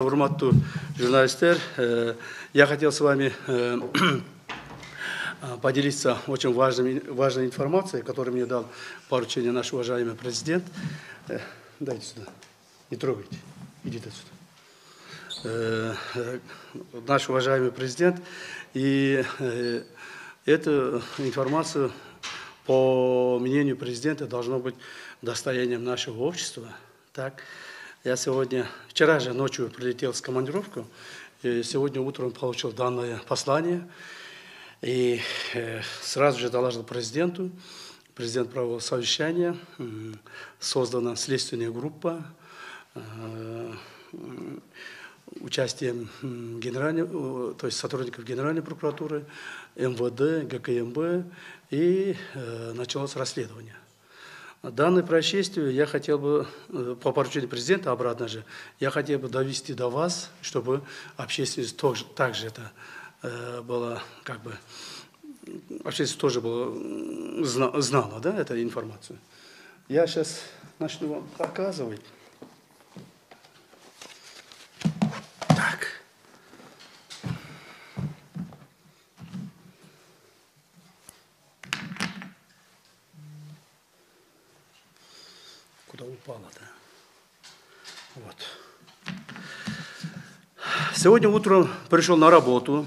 Урматту журналистер, я хотел с вами поделиться очень важной информацией, которую мне дал поручение наш уважаемый президент. Дайте сюда, не трогайте, идите отсюда. Наш уважаемый президент, и эту информацию, по мнению президента, должно быть достоянием нашего общества. Так? Я вчера же ночью прилетел с командировку, и сегодня утром получил данное послание, и сразу же доложил президенту. Президент провел совещание, создана следственная группа, участием то есть сотрудников Генеральной прокуратуры, МВД, ГКМБ, и началось расследование. Данное происшествие я хотел бы, по поручению президента, обратно же, я хотел бы довести до вас, чтобы общественность также это было, общественность тоже знала, да, эту информацию. Я сейчас начну вам показывать. Так. Куда упала-то? Вот. Сегодня утром пришел на работу.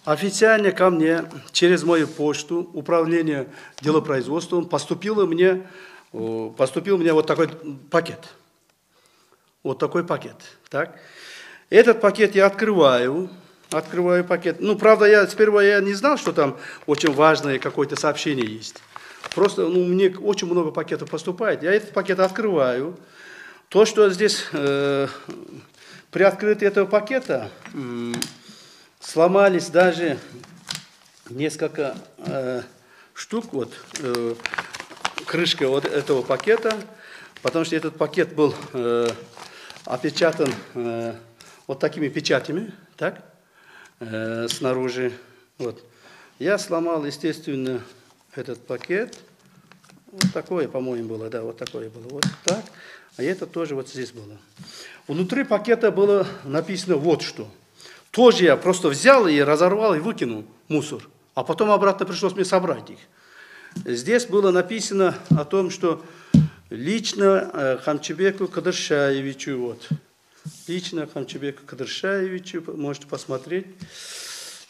Официально ко мне через мою почту, управление делопроизводством, поступил мне вот такой пакет. Вот такой пакет. Так? Этот пакет я открываю пакет. Ну, правда, сперва я не знал, что там очень важное какое-то сообщение есть. Просто мне очень много пакетов поступает. Я этот пакет открываю. То, что здесь при открытии этого пакета сломались даже несколько штук, крышка вот этого пакета, потому что этот пакет был опечатан вот такими печатями, так, снаружи. Вот. Я сломал, естественно, этот пакет. Вот такое, по-моему, было, да, вот такое было, вот так. А это тоже вот здесь было. Внутри пакета было написано вот что. Тоже я просто взял и разорвал и выкинул мусор. А потом обратно пришлось мне собрать их. Здесь было написано о том, что лично Хамчебеку Кадыршаевичу, вот. Лично Хамчебеку Кадыршаевичу, можете посмотреть.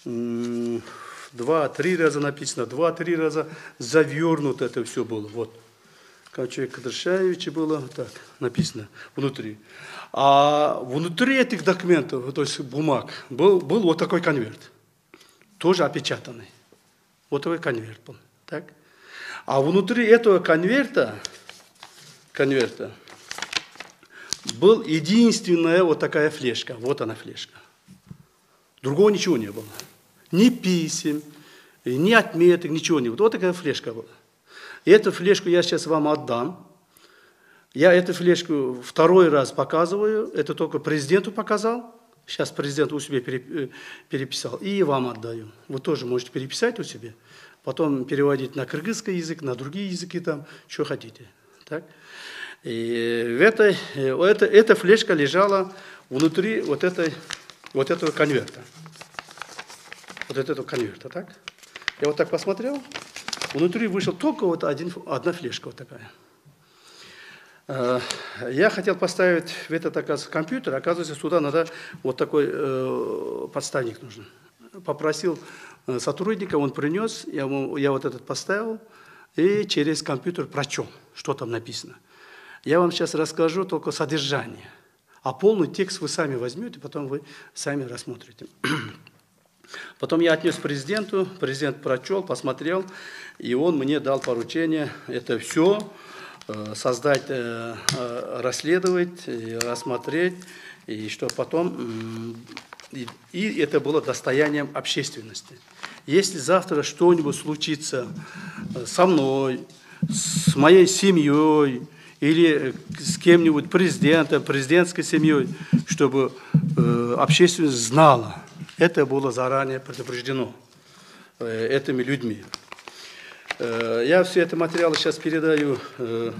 2-3 раза написано, 2-3 раза завернуто это все было. Вот. Хамчебеку Кадыршаевичу было так написано внутри. А внутри этих документов, то есть бумаг, был вот такой конверт. Тоже опечатанный. Вот такой конверт был. Так? А внутри этого конверта был единственная вот такая флешка. Вот она флешка. Другого ничего не было. Ни писем, ни отметок, ничего не было. Вот такая флешка была. И эту флешку я сейчас вам отдам. Я эту флешку второй раз показываю. Это только президенту показал. Сейчас президент у себя переписал. И вам отдаю. Вы тоже можете переписать у себя. Потом переводить на кыргызский язык, на другие языки там, что хотите. Так? И эта флешка лежала внутри вот этого конверта. Вот этого конверта, так? Я вот так посмотрел. Внутри вышел только вот одна флешка вот такая. Я хотел поставить в этот, оказывается, компьютер. Оказывается, сюда надо вот такой подставник нужен. Попросил сотрудника, он принес, я вот этот поставил и через компьютер прочел, что там написано. Я вам сейчас расскажу только содержание, а полный текст вы сами возьмете, потом вы сами рассмотрите. Потом я отнес президенту, президент прочел, посмотрел, и он мне дал поручение это все создать, расследовать, рассмотреть, и что потом, и это было достоянием общественности. Если завтра что-нибудь случится со мной, с моей семьей, или с кем-нибудь президентом, президентской семьей, чтобы общественность знала, это было заранее предупреждено этими людьми. Я все это материалы сейчас передаю.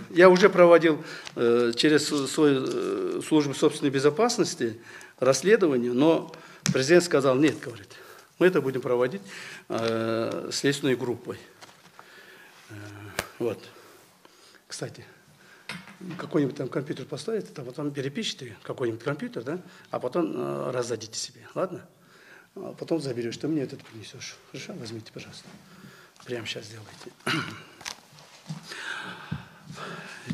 Я уже проводил через свою службу собственной безопасности расследование, но президент сказал, нет, говорит, мы это будем проводить следственной группой. Вот. Кстати, какой-нибудь там компьютер поставите, там потом перепишите какой-нибудь компьютер, да, а потом раздадите себе, ладно? А потом заберешь, ты мне этот принесешь. Хорошо? Возьмите, пожалуйста. Прямо сейчас сделайте.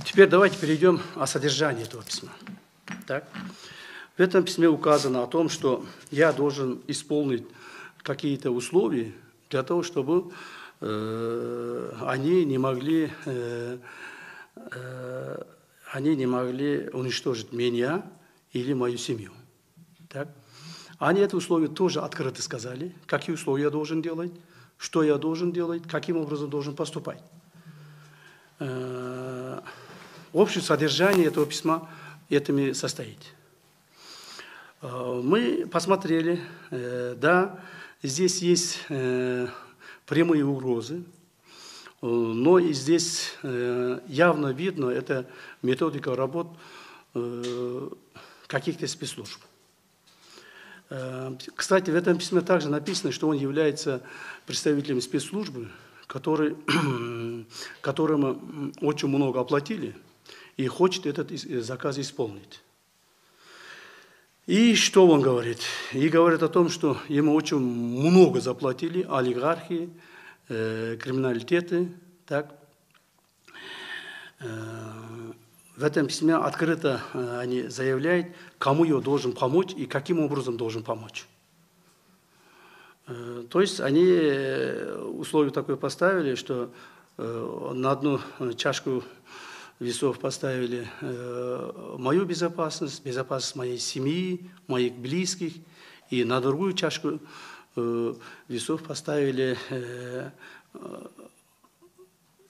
Теперь давайте перейдем о содержании этого письма. Так? В этом письме указано о том, что я должен исполнить какие-то условия для того, чтобы они не могли уничтожить меня или мою семью. Так? Они это условие тоже открыто сказали, какие условия я должен делать, что я должен делать, каким образом должен поступать. Общее содержание этого письма этими состоит. Мы посмотрели, да, здесь есть прямые угрозы, но и здесь явно видно, это методика работ каких-то спецслужб. Кстати, в этом письме также написано, что он является представителем спецслужбы, которому очень много оплатили и хочет этот заказ исполнить. И что он говорит? И говорит о том, что ему очень много заплатили олигархи, криминалитеты. Так. В этом письме открыто они заявляют, кому я должен помочь и каким образом должен помочь. То есть они условие такое поставили, что на одну чашку весов поставили мою безопасность, безопасность моей семьи, моих близких, и на другую чашку весов поставили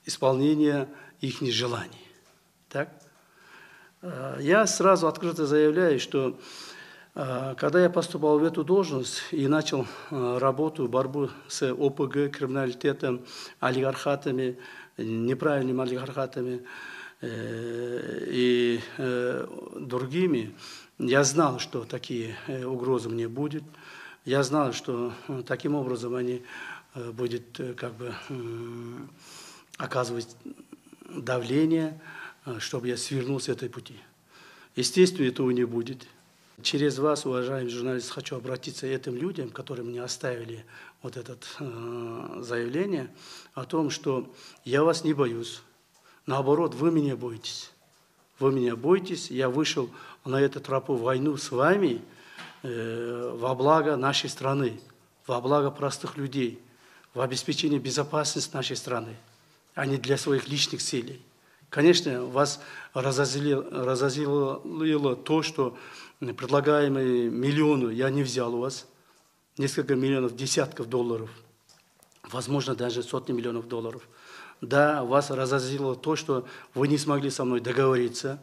исполнение их желаний. Так? Я сразу открыто заявляю, что когда я поступал в эту должность и начал работу, борьбу с ОПГ, криминалитетом, олигархатами, неправильными олигархатами и другими, я знал, что такие угрозы мне будут. Я знал, что таким образом они будут как бы оказывать давление, чтобы я свернул с этой пути. Естественно, этого не будет. Через вас, уважаемый журналист, хочу обратиться к этим людям, которые мне оставили вот это заявление о том, что я вас не боюсь. Наоборот, вы меня боитесь. Вы меня боитесь. Я вышел на эту тропу войну с вами во благо нашей страны, во благо простых людей, в обеспечение безопасности нашей страны, а не для своих личных целей. Конечно, вас разозлило то, что предлагаемые миллионы я не взял у вас, несколько миллионов, десятков долларов, возможно, даже сотни миллионов долларов. Да, вас разозлило то, что вы не смогли со мной договориться,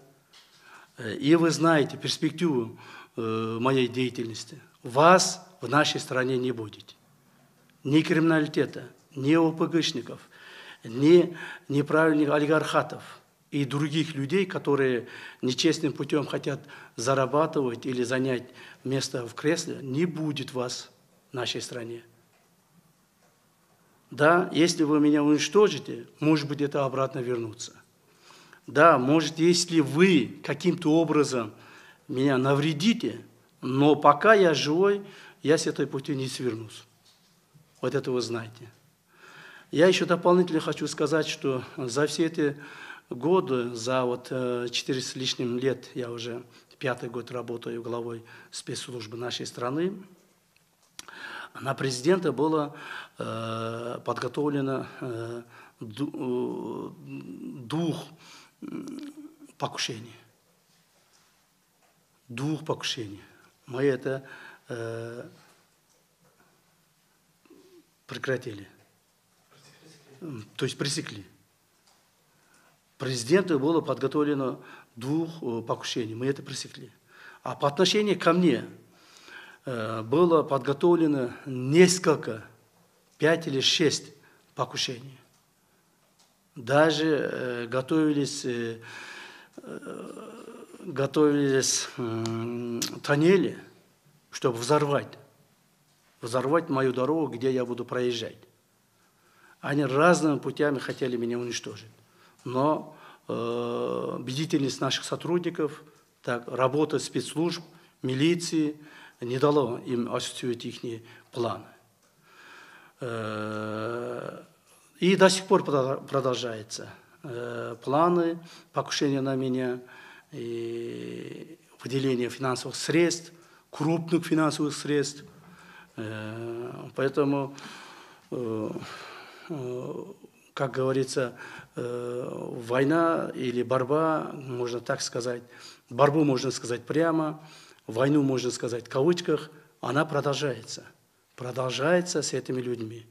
и вы знаете перспективу моей деятельности. Вас в нашей стране не будет. Ни криминалитета, ни ОПГшников, ни неправильных олигархатов и других людей, которые нечестным путем хотят зарабатывать или занять место в кресле, не будет вас в нашей стране. Да, если вы меня уничтожите, может быть, это обратно вернуться. Да, может, если вы каким-то образом меня навредите, но пока я живой, я с этой пути не свернусь. Вот это вы знаете. Я еще дополнительно хочу сказать, что за все эти годы, за вот 4 с лишним лет, я уже 5-й год работаю главой спецслужбы нашей страны, на президента было подготовлено двух покушений. Двух покушений. Мы это прекратили. То есть пресекли. Президенту было подготовлено двух покушений. Мы это пресекли. А по отношению ко мне было подготовлено несколько, 5 или 6 покушений. Даже готовились тоннели чтобы взорвать мою дорогу, где я буду проезжать. Они разными путями хотели меня уничтожить. Но бдительность наших сотрудников, так, работа спецслужб, милиции не дало им осуществить их планы. И до сих пор продолжается. Планы покушения на меня, и выделение финансовых средств, крупных финансовых средств. Поэтому, как говорится, война или борьба, можно так сказать, борьбу можно сказать прямо, войну можно сказать в кавычках, она продолжается. Продолжается с этими людьми.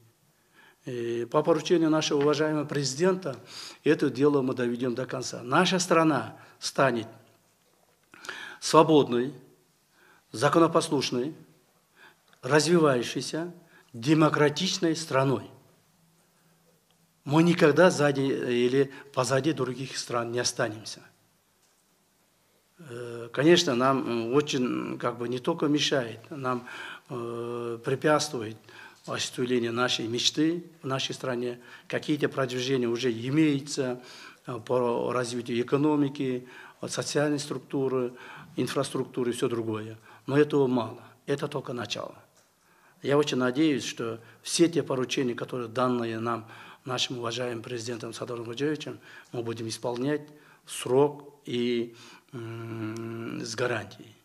И по поручению нашего уважаемого президента это дело мы доведем до конца. Наша страна станет свободной, законопослушной, развивающейся, демократичной страной. Мы никогда сзади или позади других стран не останемся. Конечно, нам очень не только мешает, нам препятствует осуществлению нашей мечты в нашей стране. Какие-то продвижения уже имеются по развитию экономики, социальной структуры, инфраструктуры и все другое. Но этого мало. Это только начало. Я очень надеюсь, что все те поручения, которые данные нам нашим уважаемым президентом Садыром Ходжаевичем, мы будем исполнять в срок и с гарантией.